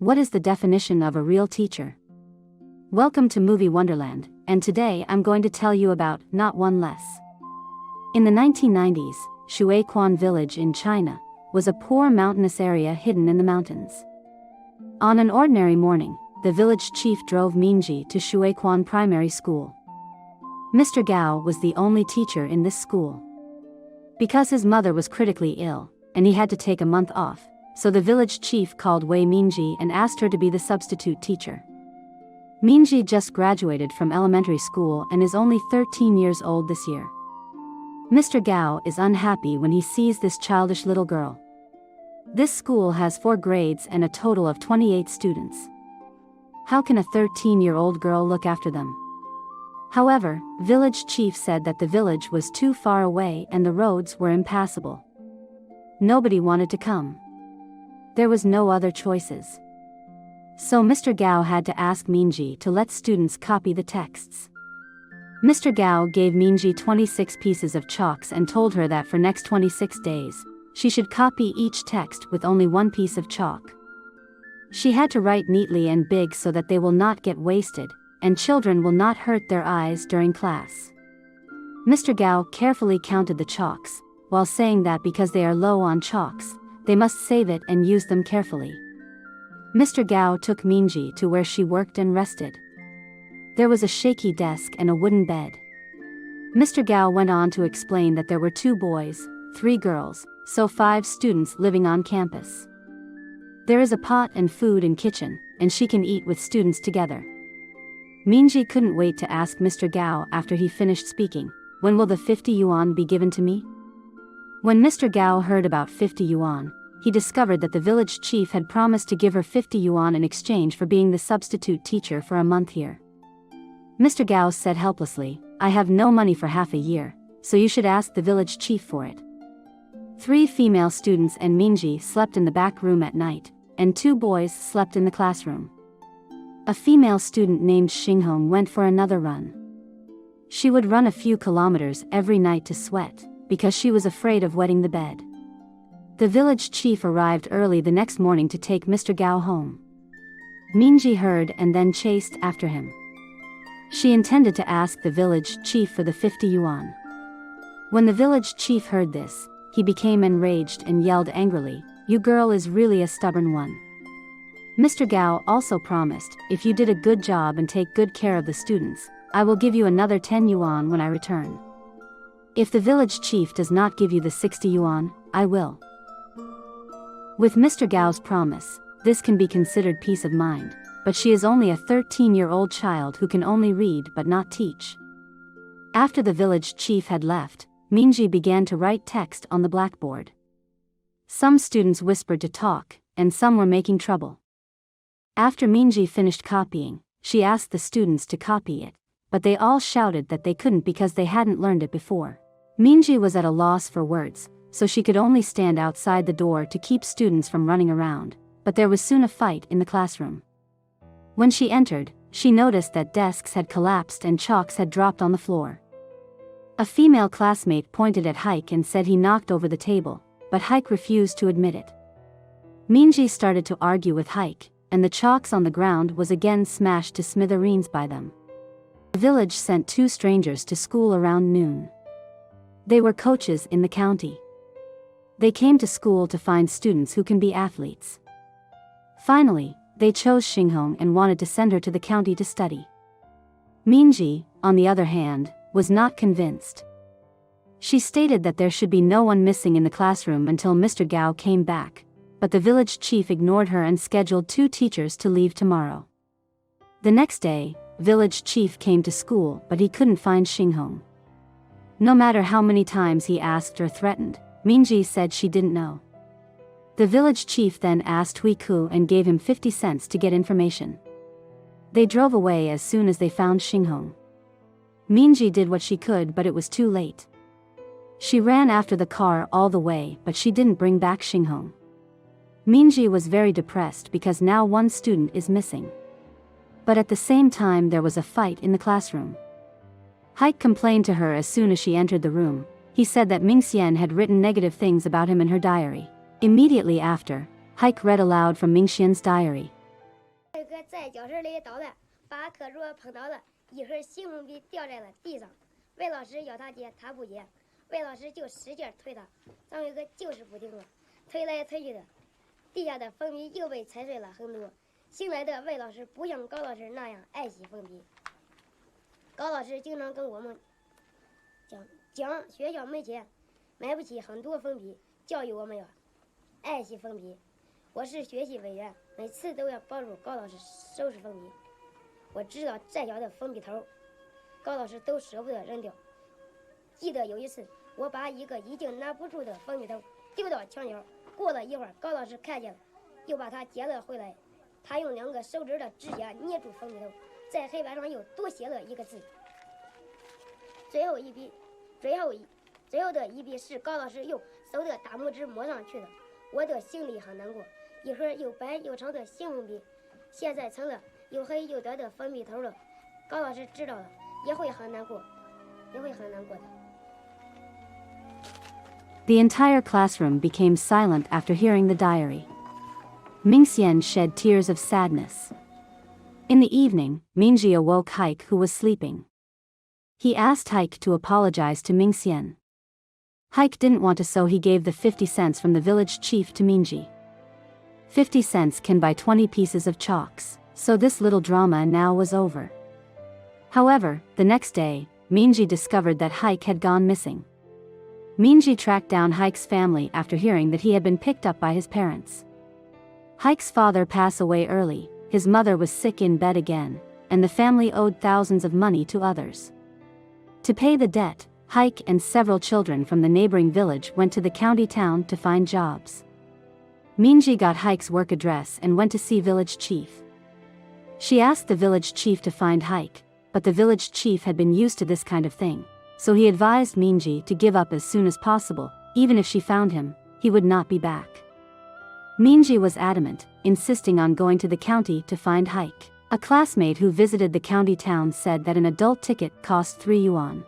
What is the definition of a real teacher? Welcome to Movie Wonderland, and today I'm going to tell you about Not One Less. In the 1990s, Shuiquan Village in China was a poor mountainous area hidden in the mountains. On an ordinary morning, the village chief drove Mingji to Shuiquan Primary School. Mr. Gao was the only teacher in this school. Because his mother was critically ill, and he had to take a month off, so the village chief called Wei Mingji and asked her to be the substitute teacher. Mingji just graduated from elementary school and is only 13 years old this year. Mr. Gao is unhappy when he sees this childish little girl. This school has 4 grades and a total of 28 students. How can a 13-year-old girl look after them? However, village chief said that the village was too far away and the roads were impassable. Nobody wanted to come. There was no other choices. So Mr. Gao had to ask Mingji to let students copy the texts. Mr. Gao gave Mingji 26 pieces of chalks and told her that for next 26 days, she should copy each text with only 1 piece of chalk. She had to write neatly and big so that they will not get wasted, and children will not hurt their eyes during class. Mr. Gao carefully counted the chalks, while saying that because they are low on chalks, they must save it and use them carefully. Mr. Gao took Mingji to where she worked and rested. There was a shaky desk and a wooden bed. Mr. Gao went on to explain that there were 2 boys, 3 girls, so 5 students living on campus. There is a pot and food in kitchen, and she can eat with students together. Mingji couldn't wait to ask Mr. Gao after he finished speaking, "When will the 50 yuan be given to me?" When Mr. Gao heard about 50 yuan, he discovered that the village chief had promised to give her 50 yuan in exchange for being the substitute teacher for a month here. Mr. Gao said helplessly, "I have no money for half a year, so you should ask the village chief for it." 3 female students and Mingji slept in the back room at night, and 2 boys slept in the classroom. A female student named Xinghong went for another run. She would run a few kilometers every night to sweat, because she was afraid of wetting the bed. The village chief arrived early the next morning to take Mr. Gao home. Mingji heard and then chased after him. She intended to ask the village chief for the 50 yuan. When the village chief heard this, he became enraged and yelled angrily, "You girl is really a stubborn one." Mr. Gao also promised, "If you did a good job and take good care of the students, I will give you another 10 yuan when I return. If the village chief does not give you the 60 yuan, I will." With Mr. Gao's promise, this can be considered peace of mind, but she is only a 13-year-old child who can only read but not teach. After the village chief had left, Mingji began to write text on the blackboard. Some students whispered to talk, and some were making trouble. After Mingji finished copying, she asked the students to copy it, but they all shouted that they couldn't because they hadn't learned it before. Mingji was at a loss for words, so she could only stand outside the door to keep students from running around, but there was soon a fight in the classroom. When she entered, she noticed that desks had collapsed and chalks had dropped on the floor. A female classmate pointed at Haik and said he knocked over the table, but Haik refused to admit it. Mingji started to argue with Haik, and the chalks on the ground was again smashed to smithereens by them. The village sent 2 strangers to school around noon. They were coaches in the county. They came to school to find students who can be athletes. Finally, they chose Xinghong and wanted to send her to the county to study. Mingji, on the other hand, was not convinced. She stated that there should be no one missing in the classroom until Mr. Gao came back, but the village chief ignored her and scheduled 2 teachers to leave tomorrow. The next day, village chief came to school but he couldn't find Xinghong. No matter how many times he asked or threatened, Mingji said she didn't know. The village chief then asked Hui Ku and gave him 50 cents to get information. They drove away as soon as they found Xinghong. Mingji did what she could but it was too late. She ran after the car all the way but she didn't bring back Xinghong. Mingji was very depressed because now 1 student is missing. But at the same time there was a fight in the classroom. Haik complained to her as soon as she entered the room. He said that Mingxian had written negative things about him in her diary. Immediately after, Haik read aloud from Mingxian's diary. 在教室里捣乱，把课桌碰倒了，一盒新粉笔掉在了地上。魏老师要他接，他不接，魏老师就使劲推他，张伟哥就是不听话，推来推去的，地下的粉笔又被踩碎了很多。新来的魏老师不像高老师那样爱惜粉笔，高老师经常跟我们讲学校没钱，买不起很多粉笔，教育我们要爱惜粉笔。我是学习委员，每次都要帮助高老师收拾粉笔。我知道再小的粉笔头，高老师都舍不得扔掉。记得有一次，我把一个已经拿不住的粉笔头丢到墙角，过了一会儿，高老师看见了，又把它捡了回来。他用2个手指的指甲捏住粉笔头，在黑板上又多写了一个字。最后的一笔是高老师用手的大拇指摸上去的，我的心里很难过。一盒又白又长的新粉笔，现在成了又黑又短的粉笔头了。高老师知道了，也会很难过的。The entire classroom became silent after hearing the diary. Mingxian shed tears of sadness. In the evening, Mingji awoke Haik, who was sleeping. He asked Haik to apologize to Mingxian. Haik didn't want to, so he gave the 50 cents from the village chief to Mingji. 50 cents can buy 20 pieces of chalks, so this little drama now was over. However, the next day, Mingji discovered that Haik had gone missing. Mingji tracked down Haik's family after hearing that he had been picked up by his parents. Haik's father passed away early, his mother was sick in bed again, and the family owed thousands of money to others. To pay the debt, Haik and several children from the neighboring village went to the county town to find jobs. Mingji got Haik's work address and went to see village chief. She asked the village chief to find Haik, but the village chief had been used to this kind of thing, so he advised Mingji to give up as soon as possible. Even if she found him, he would not be back. Mingji was adamant, insisting on going to the county to find Haik. A classmate who visited the county town said that an adult ticket cost 3 yuan.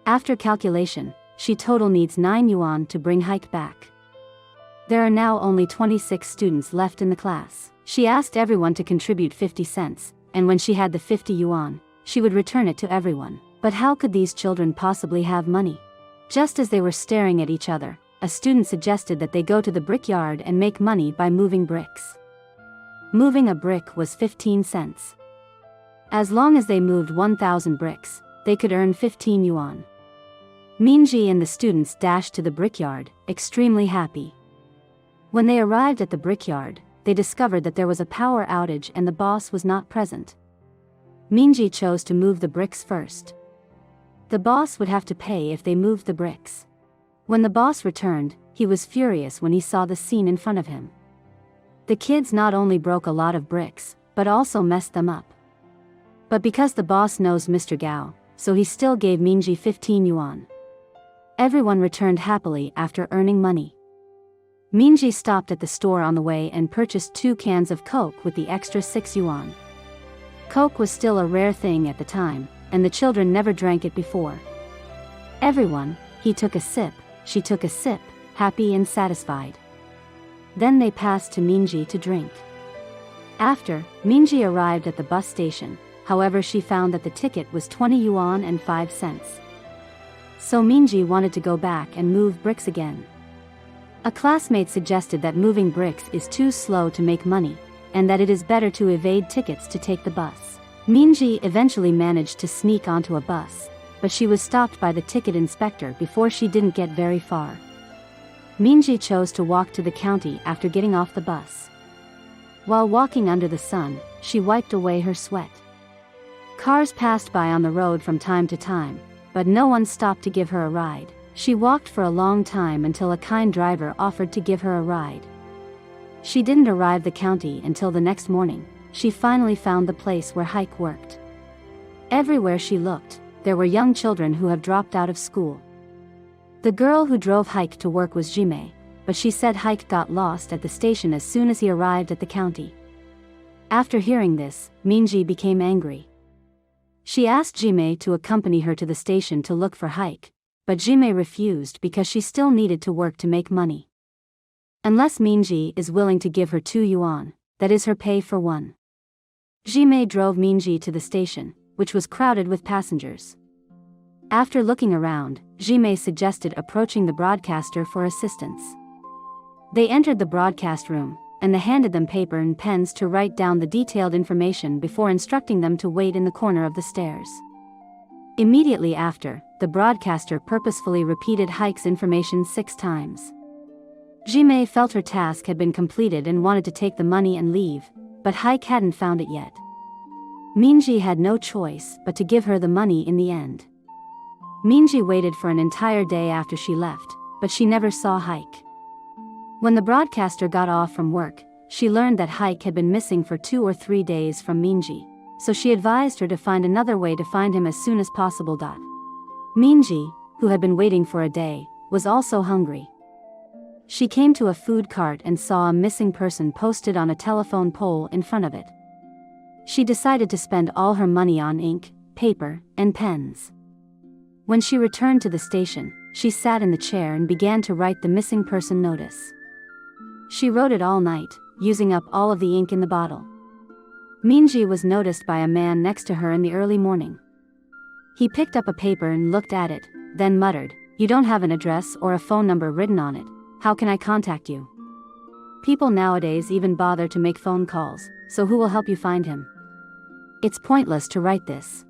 After calculation, she total needs 9 yuan to bring Haik back. There are now only 26 students left in the class. She asked everyone to contribute 50 cents, and when she had the 50 yuan, she would return it to everyone. But how could these children possibly have money? Just as they were staring at each other, a student suggested that they go to the brickyard and make money by moving bricks. Moving a brick was 15 cents. As long as they moved 1,000 bricks, they could earn 15 yuan. Mingji and the students dashed to the brickyard, extremely happy. When they arrived at the brickyard, they discovered that there was a power outage and the boss was not present. Mingji chose to move the bricks first. The boss would have to pay if they moved the bricks. When the boss returned, he was furious when he saw the scene in front of him. The kids not only broke a lot of bricks, but also messed them up. But because the boss knows Mr. Gao, so he still gave Mingji 15 yuan. Everyone returned happily after earning money. Mingji stopped at the store on the way and purchased 2 cans of Coke with the extra 6 yuan. Coke was still a rare thing at the time, and the children never drank it before. Everyone, he took a sip, she took a sip, happy and satisfied. Then they passed to Mingji to drink. After, Mingji arrived at the bus station, however she found that the ticket was 20 yuan and 5 cents. So Mingji wanted to go back and move bricks again. A classmate suggested that moving bricks is too slow to make money, and that it is better to evade tickets to take the bus. Mingji eventually managed to sneak onto a bus, but she was stopped by the ticket inspector before she didn't get very far. Mingji chose to walk to the county after getting off the bus. While walking under the sun, she wiped away her sweat. Cars passed by on the road from time to time, but no one stopped to give her a ride. She walked for a long time until a kind driver offered to give her a ride. She didn't arrive the county until the next morning. She finally found the place where Haik worked. Everywhere she looked, there were young children who have dropped out of school. The girl who drove Haik to work was Jime, but she said Haik got lost at the station as soon as he arrived at the county. After hearing this, Mingji became angry. She asked Jime to accompany her to the station to look for Haik, but Jime refused because she still needed to work to make money. Unless Mingji is willing to give her 2 yuan, that is her pay for one. Jimei drove Minji to the station, which was crowded with passengers. After looking around, Jimei suggested approaching the broadcaster for assistance. They entered the broadcast room, and they handed them paper and pens to write down the detailed information before instructing them to wait in the corner of the stairs. Immediately after, the broadcaster purposefully repeated Haik's information 6 times. Jimei felt her task had been completed and wanted to take the money and leave, but Haik hadn't found it yet. Minji had no choice but to give her the money in the end. Minji waited for an entire day after she left, but she never saw Haik. When the broadcaster got off from work, she learned that Haik had been missing for 2 or 3 days from Minji, so she advised her to find another way to find him as soon as possible. Minji, who had been waiting for a day, was also hungry. She came to a food cart and saw a missing person posted on a telephone pole in front of it. She decided to spend all her money on ink, paper, and pens. When she returned to the station, she sat in the chair and began to write the missing person notice. She wrote it all night, using up all of the ink in the bottle. Minji was noticed by a man next to her in the early morning. He picked up a paper and looked at it, then muttered, "You don't have an address or a phone number written on it. How can I contact you?" People nowadays even bother to make phone calls, so who will help you find him? It's pointless to write this.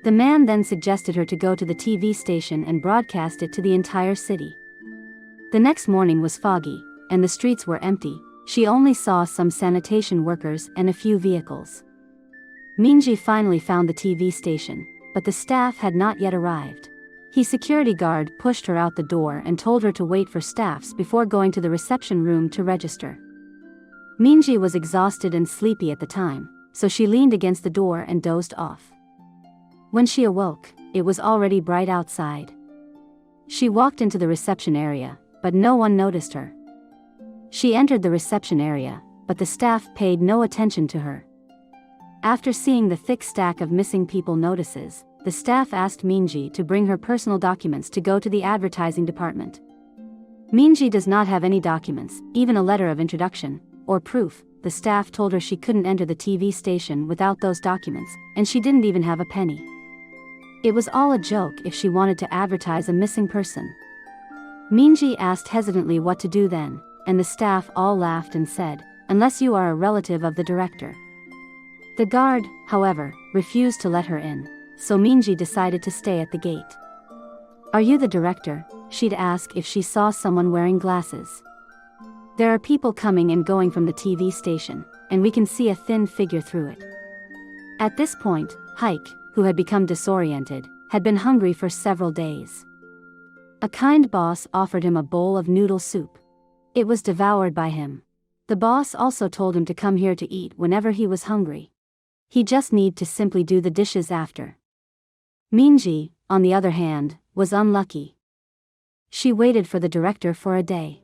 The man then suggested her to go to the TV station and broadcast it to the entire city. The next morning was foggy, and the streets were empty. She only saw some sanitation workers and a few vehicles. Minji finally found the TV station, but the staff had not yet arrived. His security guard pushed her out the door and told her to wait for staffs before going to the reception room to register. Minji was exhausted and sleepy at the time, so she leaned against the door and dozed off. When she awoke, it was already bright outside. She walked into the reception area, but no one noticed her. She entered the reception area, but the staff paid no attention to her. After seeing the thick stack of missing people notices, the staff asked Minji to bring her personal documents to go to the advertising department. Minji does not have any documents, even a letter of introduction, or proof. The staff told her she couldn't enter the TV station without those documents, and she didn't even have a penny. It was all a joke if she wanted to advertise a missing person. Minji asked hesitantly what to do then, and the staff all laughed and said, "Unless you are a relative of the director." The guard, however, refused to let her in, so Minji decided to stay at the gate. "Are you the director?" she'd ask if she saw someone wearing glasses. "There are people coming and going from the TV station, and we can see a thin figure through it." At this point, Haik, who had become disoriented, had been hungry for several days. A kind boss offered him a bowl of noodle soup. It was devoured by him. The boss also told him to come here to eat whenever he was hungry. He just needed to simply do the dishes after. Minji, on the other hand, was unlucky. She waited for the director for a day.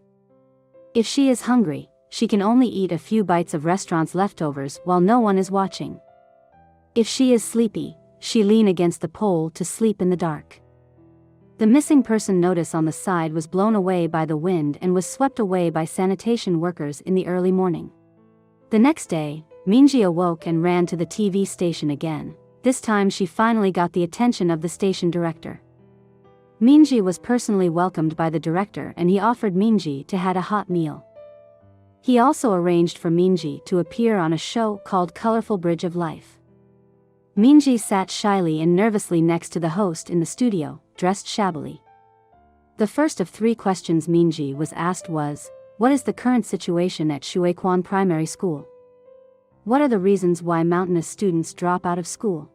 If she is hungry, she can only eat a few bites of restaurant's leftovers while no one is watching. If she is sleepy, she lean against the pole to sleep in the dark. The missing person notice on the side was blown away by the wind and was swept away by sanitation workers in the early morning. The next day, Minji awoke and ran to the TV station again. This time she finally got the attention of the station director. Minji was personally welcomed by the director and he offered Minji to have a hot meal. He also arranged for Minji to appear on a show called Colorful Bridge of Life. Minji sat shyly and nervously next to the host in the studio, dressed shabbily. The first of 3 questions Minji was asked was, "What is the current situation at Shuequan Primary School? What are the reasons why mountainous students drop out of school?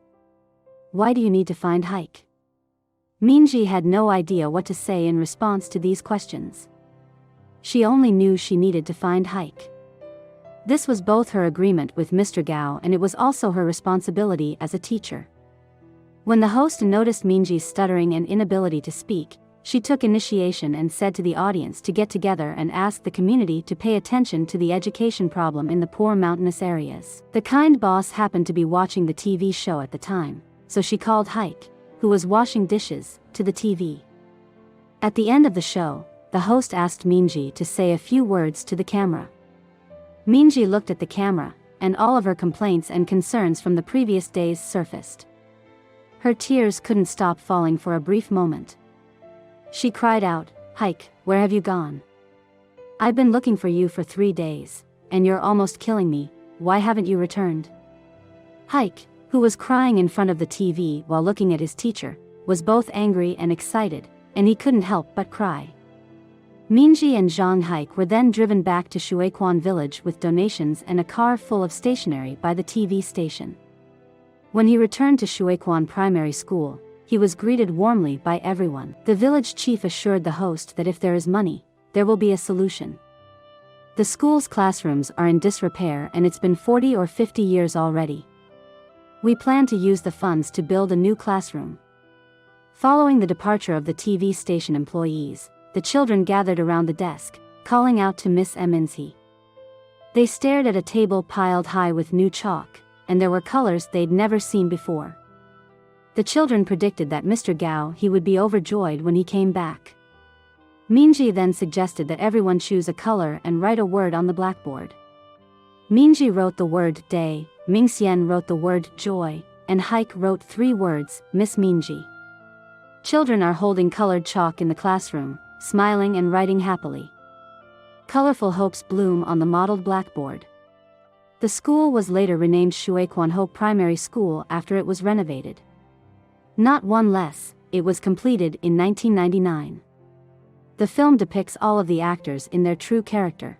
Why do you need to find Haik?" Minji had no idea what to say in response to these questions. She only knew she needed to find Haik. This was both her agreement with Mr. Gao and it was also her responsibility as a teacher. When the host noticed Minji's stuttering and inability to speak, she took initiation and said to the audience to get together and ask the community to pay attention to the education problem in the poor mountainous areas. The kind boss happened to be watching the TV show at the time, so she called Haik, who was washing dishes, to the TV. At the end of the show, the host asked Minji to say a few words to the camera. Minji looked at the camera, and all of her complaints and concerns from the previous days surfaced. Her tears couldn't stop falling for a brief moment. She cried out, "Hike, where have you gone? I've been looking for you for 3 days, and you're almost killing me. Why haven't you returned?" Hike, who was crying in front of the TV while looking at his teacher, was both angry and excited, and he couldn't help but cry. Minji and Zhang Hike were then driven back to Shuiquan village with donations and a car full of stationery by the TV station. When he returned to Shuiquan Primary School, he was greeted warmly by everyone. The village chief assured the host that if there is money, there will be a solution. The school's classrooms are in disrepair and it's been 40 or 50 years already. We plan to use the funds to build a new classroom. Following the departure of the TV station employees, the children gathered around the desk, calling out to Miss Eminsi. They stared at a table piled high with new chalk, and there were colors they'd never seen before. The children predicted that Mr. Gao he would be overjoyed when he came back. Minji then suggested that everyone choose a color and write a word on the blackboard. Minji wrote the word day, Mingxian wrote the word joy, and Hike wrote 3 words, Miss Minji. Children are holding colored chalk in the classroom, smiling and writing happily. Colorful hopes bloom on the modeled blackboard. The school was later renamed Shuiquan Hope Primary School after it was renovated. Not one less, it was completed in 1999. The film depicts all of the actors in their true character.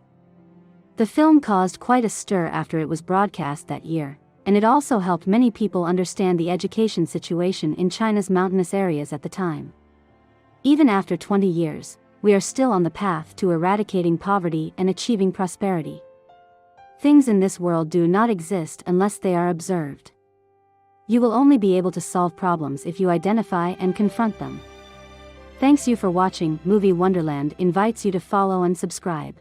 The film caused quite a stir after it was broadcast that year, and it also helped many people understand the education situation in China's mountainous areas at the time. Even after 20 years, we are still on the path to eradicating poverty and achieving prosperity. Things in this world do not exist unless they are observed. You will only be able to solve problems if you identify and confront them. Thanks you for watching. Movie Wonderland invites you to follow and subscribe.